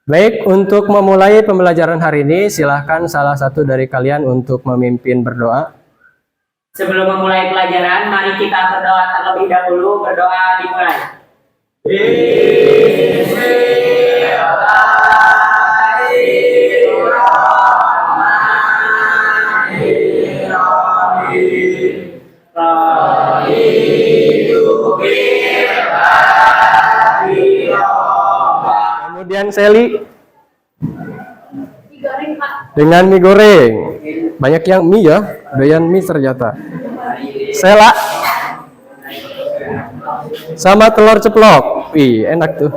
Baik, untuk memulai pembelajaran hari ini, silahkan salah satu dari kalian untuk memimpin berdoa. Sebelum memulai pelajaran, mari kita berdoa terlebih dahulu. Berdoa dimulai. Kemudian Seli dengan mie goreng. Banyak yang mie ya, doyan mie ternyata. Sela sama telur ceplok. Wih, enak tuh.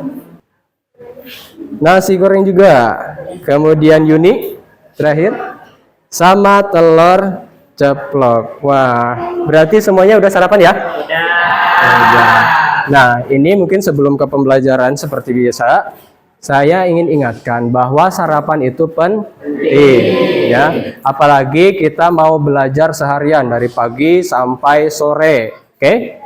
Nasi goreng juga. Kemudian Yuni terakhir sama telur ceplok. Wah, berarti semuanya udah sarapan ya? Udah. Nah, ini mungkin sebelum ke pembelajaran seperti biasa, saya ingin ingatkan bahwa sarapan itu penting ya. Apalagi kita mau belajar seharian dari pagi sampai sore. Oke?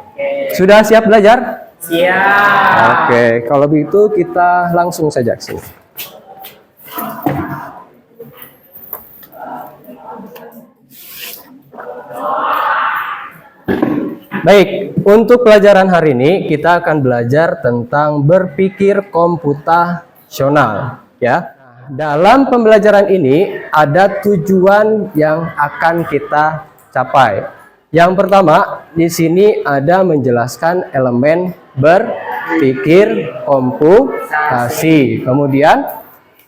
Sudah siap belajar? Siap. Oke, kalau begitu kita langsung saja ke sini. Baik, untuk pelajaran hari ini kita akan belajar tentang berpikir komputasional ya. Dalam pembelajaran ini ada tujuan yang akan kita capai. Yang pertama, di sini ada menjelaskan elemen berpikir komputasi. Kemudian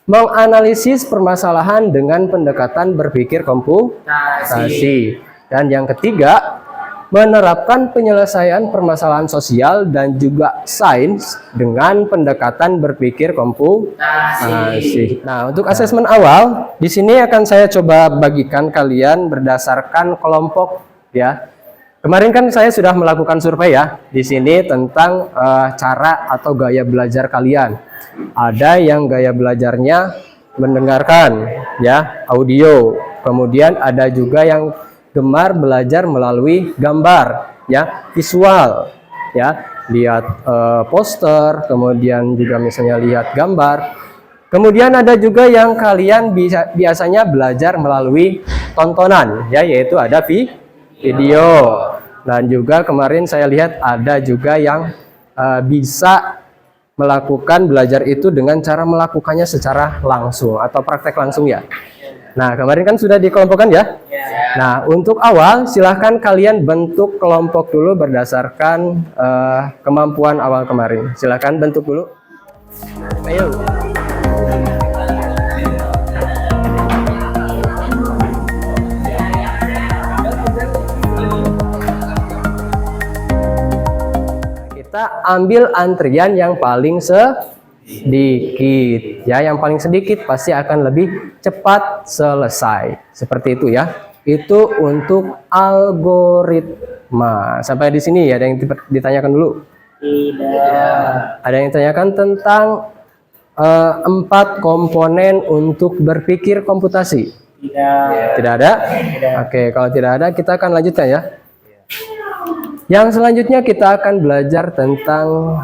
menganalisis permasalahan dengan pendekatan berpikir komputasi. Dan yang ketiga, menerapkan penyelesaian permasalahan sosial dan juga sains dengan pendekatan berpikir komputasi. Nah, untuk asesmen awal, di sini akan saya coba bagikan kalian berdasarkan kelompok ya. Kemarin kan saya sudah melakukan survei ya di sini tentang cara atau gaya belajar kalian. Ada yang gaya belajarnya mendengarkan ya, audio. Kemudian ada juga yang gemar belajar melalui gambar ya, visual ya, lihat poster, kemudian juga misalnya lihat gambar. Kemudian ada juga yang kalian biasanya belajar melalui tontonan ya, yaitu ada video. Dan juga kemarin saya lihat ada juga yang bisa melakukan belajar itu dengan cara melakukannya secara langsung atau praktek langsung ya. Nah, kemarin kan sudah dikelompokkan ya? Nah, untuk awal silahkan kalian bentuk kelompok dulu berdasarkan kemampuan awal kemarin. Silahkan bentuk dulu. Ayo. Kita ambil antrian yang paling sedikit ya, yang paling sedikit pasti akan lebih cepat selesai. Seperti itu ya. Itu untuk algoritma. Sampai di sini ya, ada yang ditanyakan dulu? Tidak. Ada yang ditanyakan tentang 4 komponen untuk berpikir komputasi? Tidak. Tidak ada? Oke, kalau tidak ada kita akan lanjutkan ya. Yang selanjutnya kita akan belajar tentang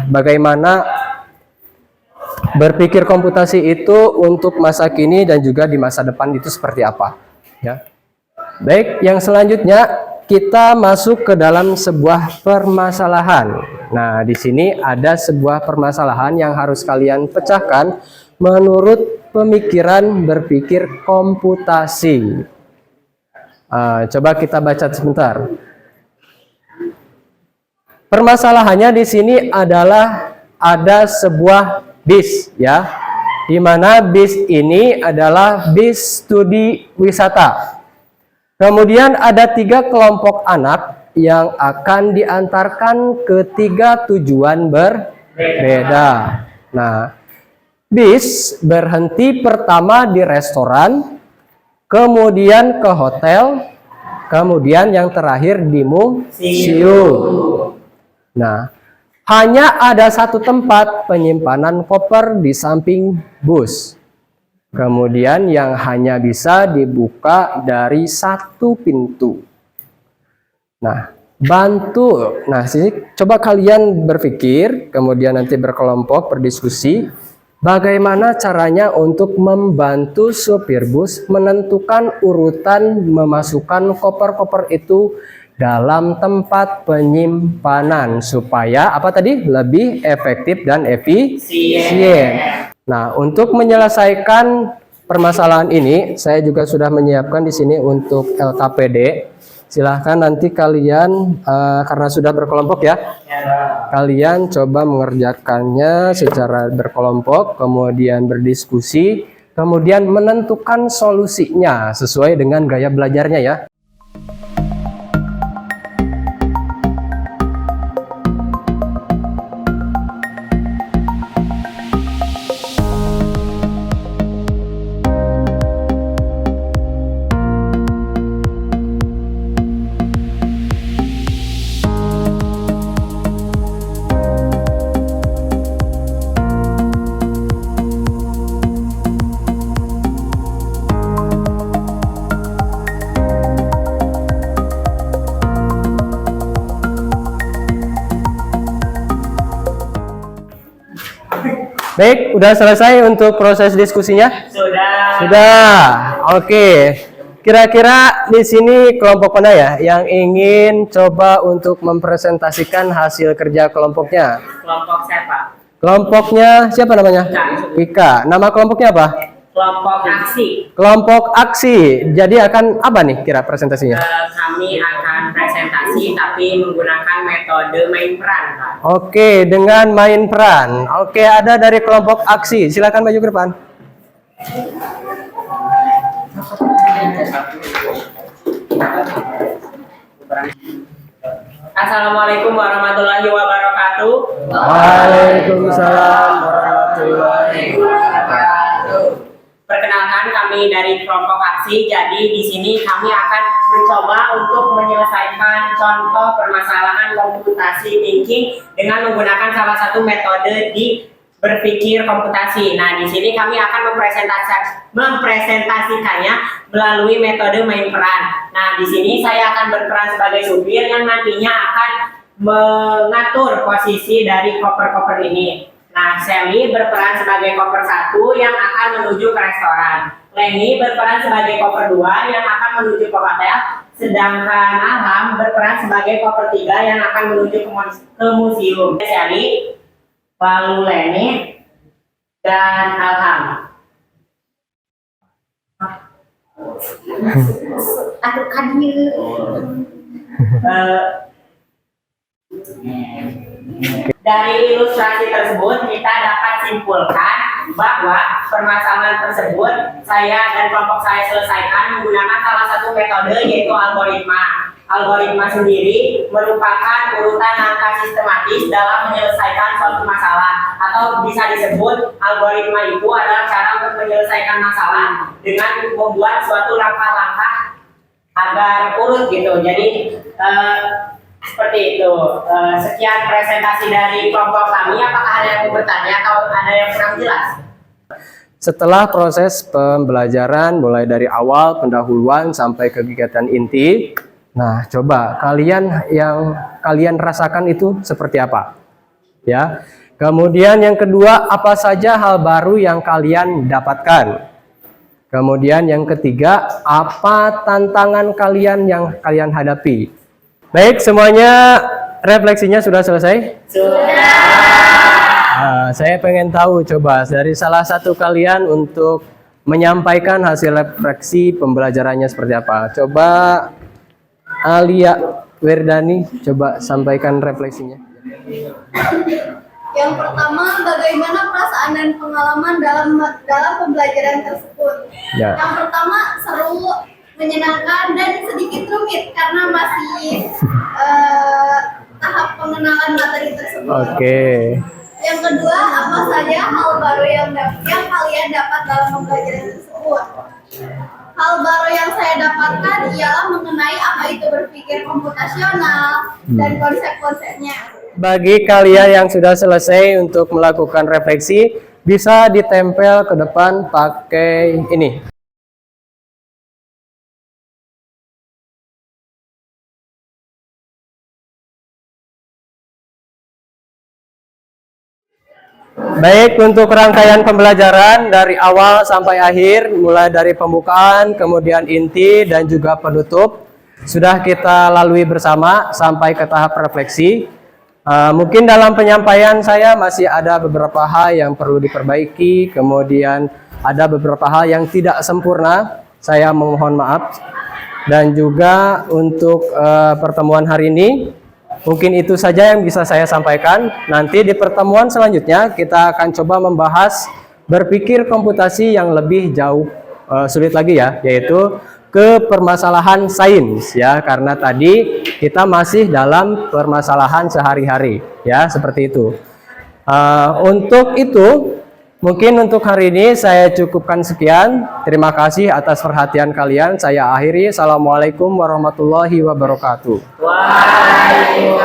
bagaimana berpikir komputasi itu untuk masa kini dan juga di masa depan itu seperti apa ya. Baik, yang selanjutnya kita masuk ke dalam sebuah permasalahan. Nah, di sini ada sebuah permasalahan yang harus kalian pecahkan menurut pemikiran berpikir komputasi. Coba kita baca sebentar. Permasalahannya di sini adalah ada sebuah bis ya, di mana bis ini adalah bis studi wisata. Kemudian ada 3 kelompok anak yang akan diantarkan ke 3 tujuan berbeda. Nah, bis berhenti pertama di restoran, kemudian ke hotel, kemudian yang terakhir di museum. Nah, hanya ada 1 tempat penyimpanan koper di samping bus. Kemudian yang hanya bisa dibuka dari 1 pintu. Nah, sini coba kalian berpikir, kemudian nanti berkelompok berdiskusi. Bagaimana caranya untuk membantu supir bus menentukan urutan memasukkan koper-koper itu dalam tempat penyimpanan supaya apa tadi? Lebih efektif dan efisien. Nah, untuk menyelesaikan permasalahan ini, saya juga sudah menyiapkan di sini untuk LKPD. Silahkan nanti kalian karena sudah berkelompok ya, kalian coba mengerjakannya secara berkelompok, kemudian berdiskusi, kemudian menentukan solusinya sesuai dengan gaya belajarnya ya. Baik, udah selesai untuk proses diskusinya? Sudah. Oke. Kira-kira di sini kelompok mana ya yang ingin coba untuk mempresentasikan hasil kerja kelompoknya? Kelompok siapa? Kelompoknya siapa namanya? Wika. Nama kelompoknya apa? Kelompok aksi. Kelompok aksi. Jadi akan apa nih kira presentasinya? Kami akan presentasi tapi menggunakan metode main peran, Pak. Oke, dengan main peran. Oke, ada dari kelompok aksi. Silakan maju ke depan. Assalamualaikum warahmatullahi wabarakatuh. Waalaikumsalam warahmatullahi wabarakatuh. Perkenalkan, kami dari kelompok aksi. Jadi di sini kami akan mencoba untuk menyelesaikan contoh permasalahan komputasi thinking dengan menggunakan salah satu metode di berpikir komputasi. Nah, di sini kami akan mempresentasikannya melalui metode main peran. Nah, di sini saya akan berperan sebagai supir yang nantinya akan mengatur posisi dari koper-koper ini. Nah, Sally berperan sebagai koper 1 yang akan menuju ke restoran. Lenny berperan sebagai koper 2 yang akan menuju ke hotel. Sedangkan Alham berperan sebagai koper 3 yang akan menuju ke museum. Sally, lalu Lenny, dan Alham. Aduh, kadir. Dari ilustrasi tersebut kita dapat simpulkan bahwa permasalahan tersebut saya dan kelompok saya selesaikan menggunakan salah satu metode yaitu algoritma. Algoritma sendiri merupakan urutan angka sistematis dalam menyelesaikan suatu masalah, atau bisa disebut algoritma itu adalah cara untuk menyelesaikan masalah dengan membuat suatu langkah-langkah agar urut gitu. Jadi seperti itu. Sekian presentasi dari kelompok kami. Apakah ada yang mau bertanya atau ada yang kurang jelas? Setelah proses pembelajaran mulai dari awal pendahuluan sampai kegiatan inti, nah coba yang kalian rasakan itu seperti apa? Ya. Kemudian yang kedua, apa saja hal baru yang kalian dapatkan? Kemudian yang ketiga, apa tantangan kalian yang kalian hadapi? Baik, semuanya refleksinya sudah selesai? Sudah. Saya pengen tahu coba dari salah satu kalian untuk menyampaikan hasil refleksi pembelajarannya seperti apa. Coba Alia Werdani, coba sampaikan refleksinya. Yang pertama, bagaimana perasaan dan pengalaman dalam pembelajaran tersebut. Ya. Yang pertama, seru, menyenangkan, dan sedikit rumit karena masih tahap pengenalan materi tersebut. Oke. Yang kedua, apa saja hal baru yang kalian dapat dalam pembelajaran tersebut. Hal baru yang saya dapatkan ialah mengenai apa itu berpikir komputasional dan konsep-konsepnya. Bagi kalian yang sudah selesai untuk melakukan refleksi, bisa ditempel ke depan pakai ini. Baik, untuk rangkaian pembelajaran dari awal sampai akhir, mulai dari pembukaan, kemudian inti, dan juga penutup, sudah kita lalui bersama sampai ke tahap refleksi. Mungkin dalam penyampaian saya masih ada beberapa hal yang perlu diperbaiki, kemudian ada beberapa hal yang tidak sempurna, saya mohon maaf. Dan juga untuk pertemuan hari ini, mungkin itu saja yang bisa saya sampaikan. Nanti di pertemuan selanjutnya kita akan coba membahas berpikir komputasi yang lebih jauh sulit lagi ya, yaitu ke permasalahan sains ya, karena tadi kita masih dalam permasalahan sehari-hari ya, seperti itu. Untuk itu mungkin untuk hari ini saya cukupkan sekian. Terima kasih atas perhatian kalian. Saya akhiri. Assalamualaikum warahmatullahi wabarakatuh. Waalaikumsalam.